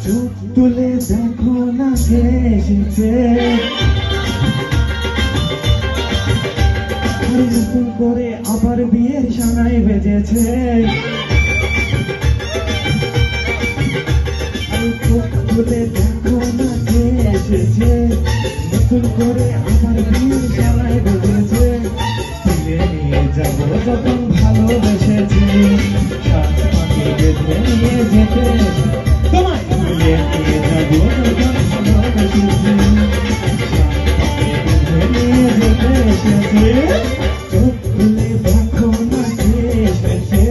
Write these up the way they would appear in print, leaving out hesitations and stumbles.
চোখ তুলে দেখো না কে এসেছে, নতুন করে আবার বিয়ের সানাই বেজেছে। চোখ তুলে দেখো না কে এসেছে, নতুন করে আবার বিয়ের সানাই বেজেছে। ফিরে নিয়ে যাবো যখন ভালোবেসেছি, সাত পাকে বেঁধে নিয়ে যেতে তোমায় ফিরে নিয়ে যাবো যখন ভালোবেসেছি, সাত পাকে বেঁধে নিয়ে যেতে এসেছি। চোখ তুলে দেখো না কে এসেছে,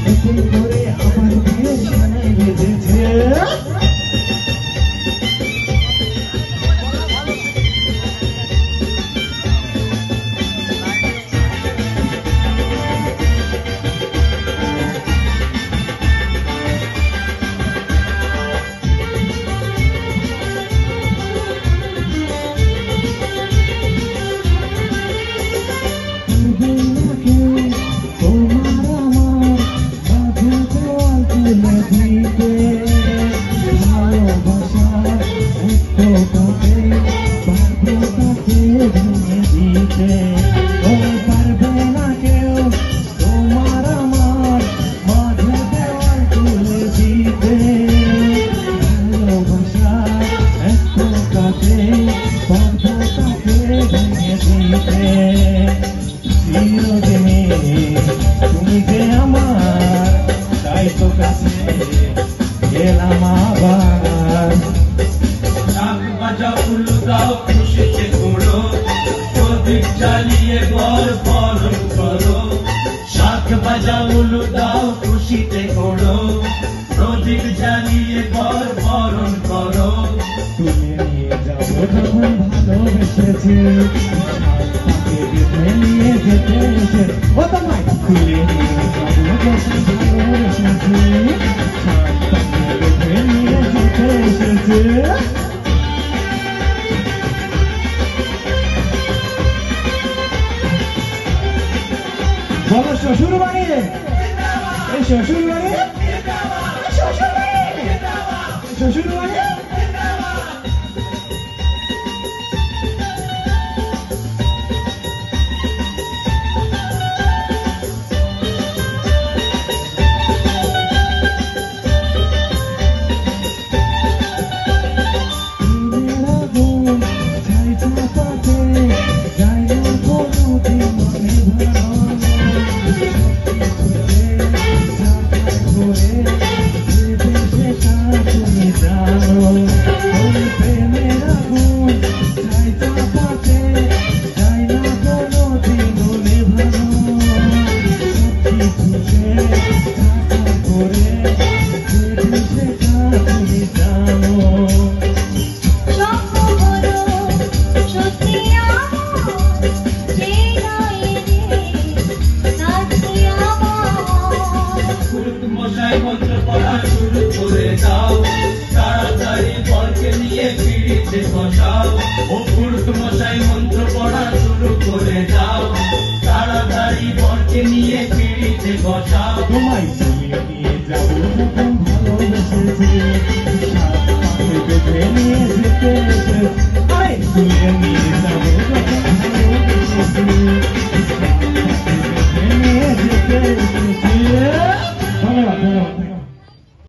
নতুন করে আবার বিয়ের সানাই বেজেছে। তুমি যে আমার তাই তো কাছে গেলাম আবার। শাক ভাজা উলু দাও খুশিতে করো, প্রদীপ জ্বালিয়ে বর বরণ করো। শাক ভাজা উলু দাও খুশিতে করো, প্রদীপ জ্বালিয়ে বর বরণ করো। তুলে নিয়ে যাবো যখন ভালোবেসেছি, তাকে বেঁধে নিয়ে যেতে এসে ও তোমায় তুলে নিয়ে যাবো যখন ভালোবেসেছি, তাকে বেঁধে নিয়ে যেতে এসেছে। বলো শ্বশুর বাড়ি, এই শ্বশুর বাড়ি, শ্বশুর বাড়ি, শ্বশুর বাড়ি। মন্ত্র পড়া শুরু করে দাও, তাড়াতাড়ি বরকে নিয়ে পিড়িতে বসাও। ও পুরুষ মশাই মন্ত্র পড়া শুরু করে দাও, তাড়াতাড়ি বরকে নিয়ে পিড়িতে বসাও। তোমায় তুলে নিয়ে যাবো যখন ভালোবেসেছি, সাত পাকে বেঁধে নিয়ে যেতে এসে তুলে নিয়ে যাবো যখন ভালোবেসেছি, সাত পাকে বেঁধে নিয়ে যেতে এসেছি। ধন্যবাদ, ধন্যবাদ।